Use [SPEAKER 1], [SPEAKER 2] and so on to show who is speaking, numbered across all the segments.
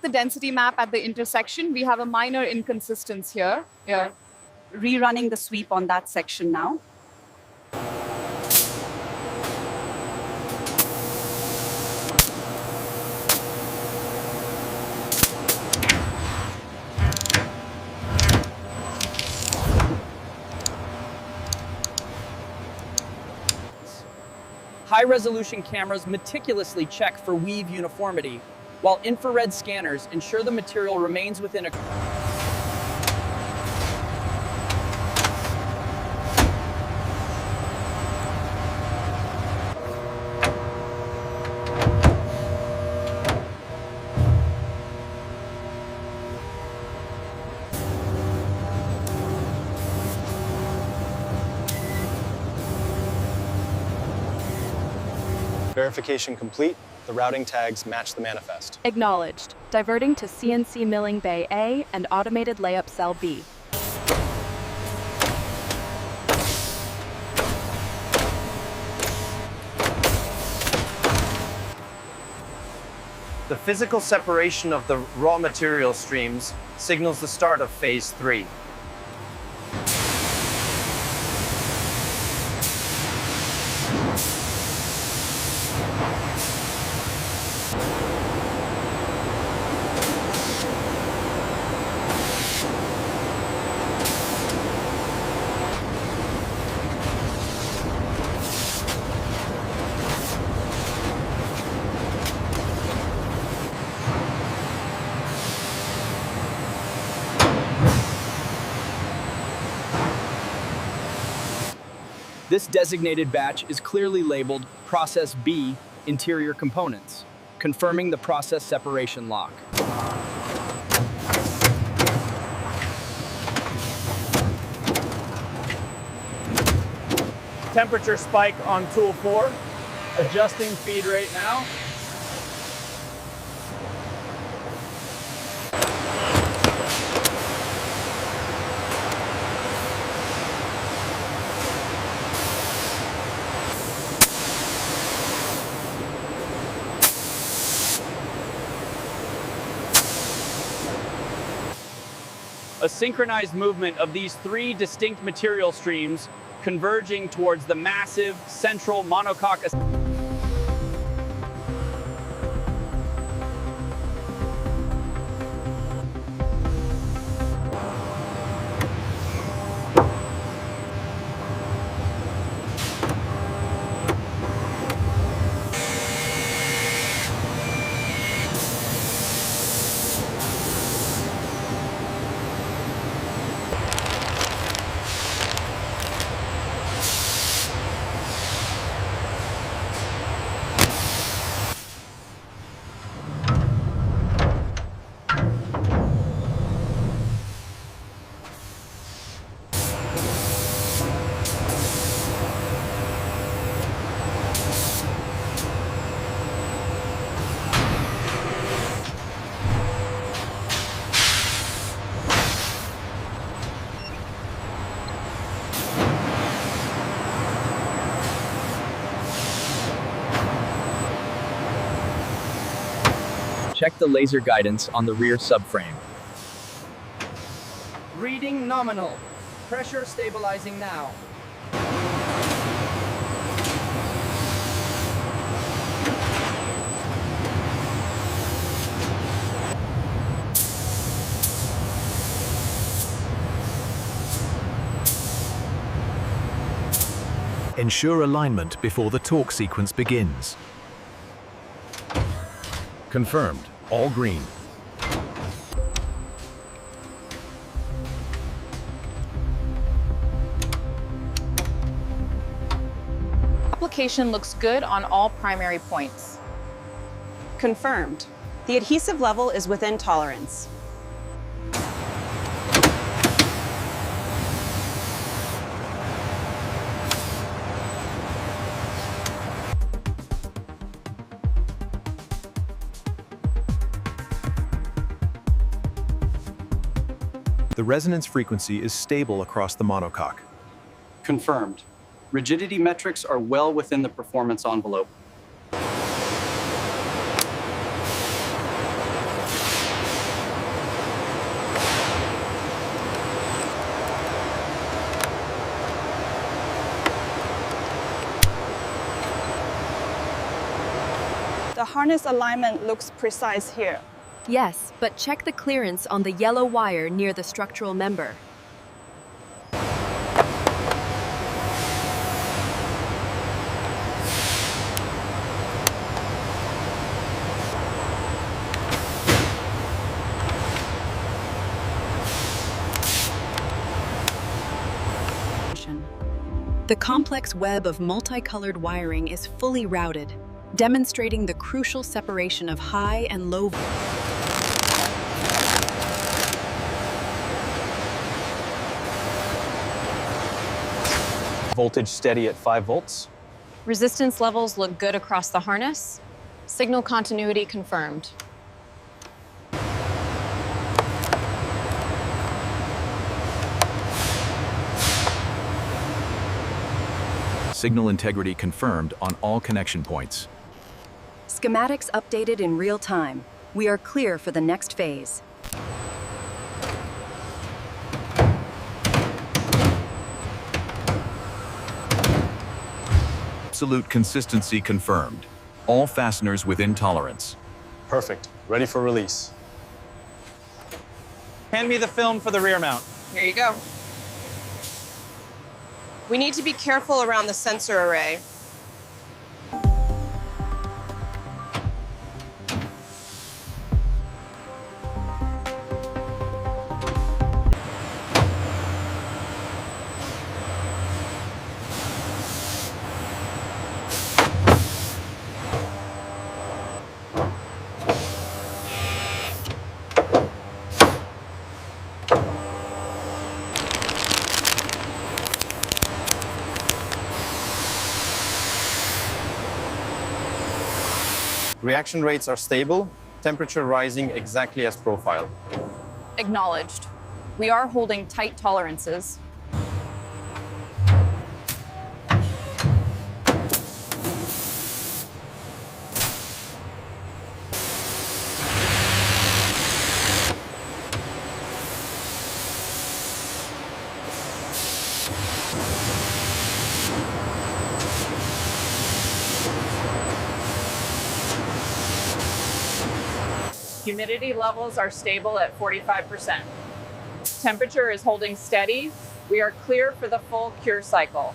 [SPEAKER 1] the density map at the intersection, we have a minor inconsistency here.
[SPEAKER 2] Rerunning the sweep on that section now.
[SPEAKER 3] High-resolution cameras meticulously check for weave uniformity, while infrared scanners ensure the material remains within a...
[SPEAKER 4] Verification complete. The routing tags match the manifest.
[SPEAKER 5] Acknowledged. Diverting to CNC Milling Bay A and Automated Layup Cell B.
[SPEAKER 6] The physical separation of the raw material streams signals the start of Phase 3.
[SPEAKER 3] This designated batch is clearly labeled Process B Interior Components, confirming the process separation lock.
[SPEAKER 6] Temperature spike on tool 4. Adjusting feed rate now.
[SPEAKER 3] A synchronized movement of these three distinct material streams converging towards the massive central monocoque. Check the laser guidance on the rear subframe.
[SPEAKER 6] Reading nominal. Pressure stabilizing now.
[SPEAKER 7] Ensure alignment before the torque sequence begins. Confirmed. All green.
[SPEAKER 1] Application looks good on all primary points.
[SPEAKER 2] Confirmed. The adhesive level is within tolerance.
[SPEAKER 7] The resonance frequency is stable across the monocoque.
[SPEAKER 8] Confirmed. Rigidity metrics are well within the performance envelope.
[SPEAKER 2] harness alignment looks precise here.
[SPEAKER 5] Yes, but check the clearance on the yellow wire near the structural member. The complex web of multicolored wiring is fully routed, demonstrating the crucial separation of high and low
[SPEAKER 4] Voltage steady at 5 volts.
[SPEAKER 1] Resistance levels look good across the harness. Signal continuity confirmed.
[SPEAKER 7] Signal integrity confirmed on all connection points.
[SPEAKER 9] Schematics updated in real time. We are clear for the next phase.
[SPEAKER 7] Absolute consistency confirmed. All fasteners within tolerance.
[SPEAKER 4] Perfect. Ready for release.
[SPEAKER 3] Hand me the film for the rear mount.
[SPEAKER 2] Here you go. We need to be careful around the sensor array.
[SPEAKER 6] Reaction rates are stable, temperature rising exactly as profiled.
[SPEAKER 1] Acknowledged. We are holding tight tolerances. Humidity levels are stable at 45%. Temperature is holding steady. We are clear for the full cure cycle.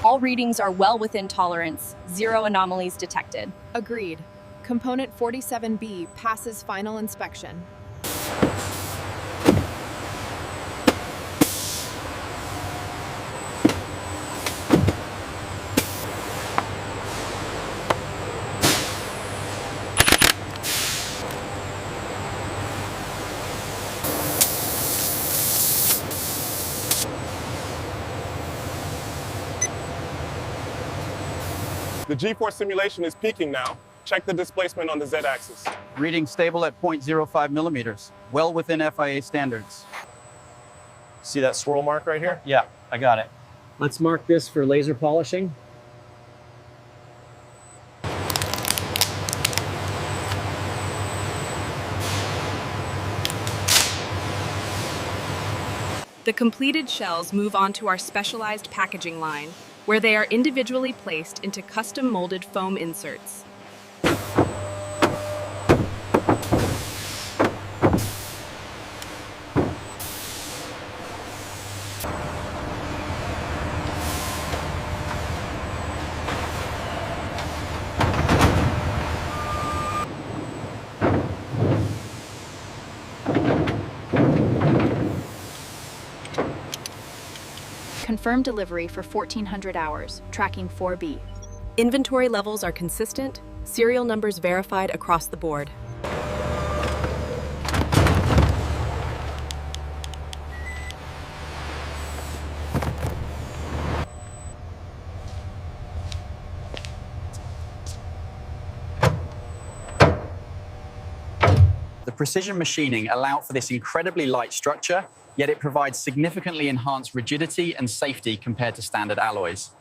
[SPEAKER 5] All readings are well within tolerance. 0 anomalies detected.
[SPEAKER 10] Agreed. Component 47B passes final inspection.
[SPEAKER 11] The G-force simulation is peaking now. Check the displacement on the Z-axis.
[SPEAKER 8] Reading stable at 0.05 millimeters, well within FIA standards.
[SPEAKER 4] See that swirl mark right here?
[SPEAKER 3] Yeah, I got it. Let's mark this for laser polishing.
[SPEAKER 5] The completed shells move on to our specialized packaging line, where they are individually placed into custom molded foam inserts.
[SPEAKER 10] Confirmed delivery for 1400 hours, tracking 4B.
[SPEAKER 5] Inventory levels are consistent, serial numbers verified across the board.
[SPEAKER 8] The precision machining allowed for this incredibly light structure yet it provides significantly enhanced rigidity and safety compared to standard alloys.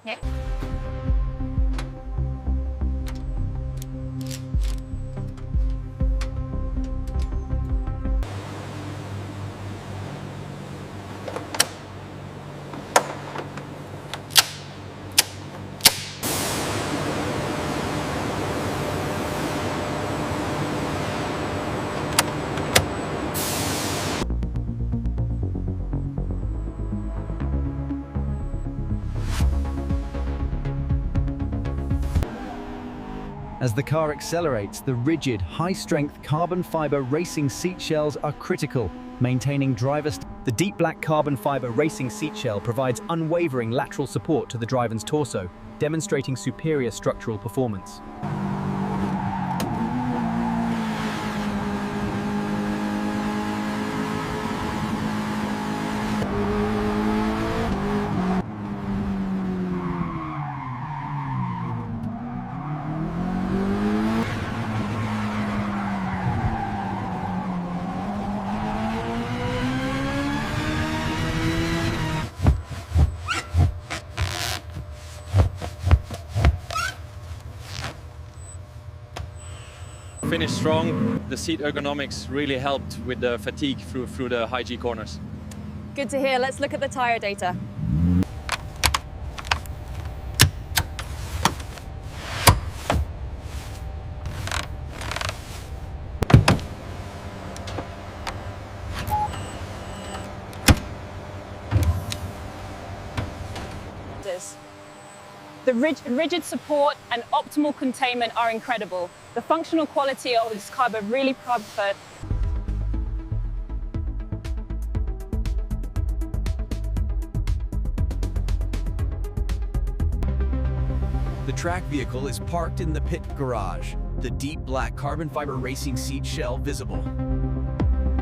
[SPEAKER 12] As the car accelerates, the rigid, high-strength carbon fiber racing seat shells are critical, maintaining The deep black carbon fiber racing seat shell provides unwavering lateral support to the driver's torso, demonstrating superior structural performance.
[SPEAKER 13] Finished strong. The seat ergonomics really helped with the fatigue through the high G corners.
[SPEAKER 14] Good to hear. Let's look at the tire data.
[SPEAKER 1] The rigid support and optimal containment are incredible. The functional quality of this carbon really profit.
[SPEAKER 12] The track vehicle is parked in the pit garage, the deep black carbon fiber racing seat shell visible.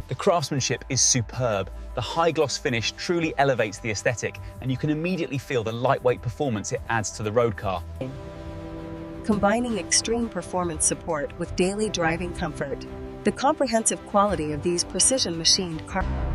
[SPEAKER 3] The craftsmanship is superb. The high gloss finish truly elevates the aesthetic, and you can immediately feel the lightweight performance it adds to the road car.
[SPEAKER 9] Combining extreme performance support with daily driving comfort, the comprehensive quality of these precision machined cars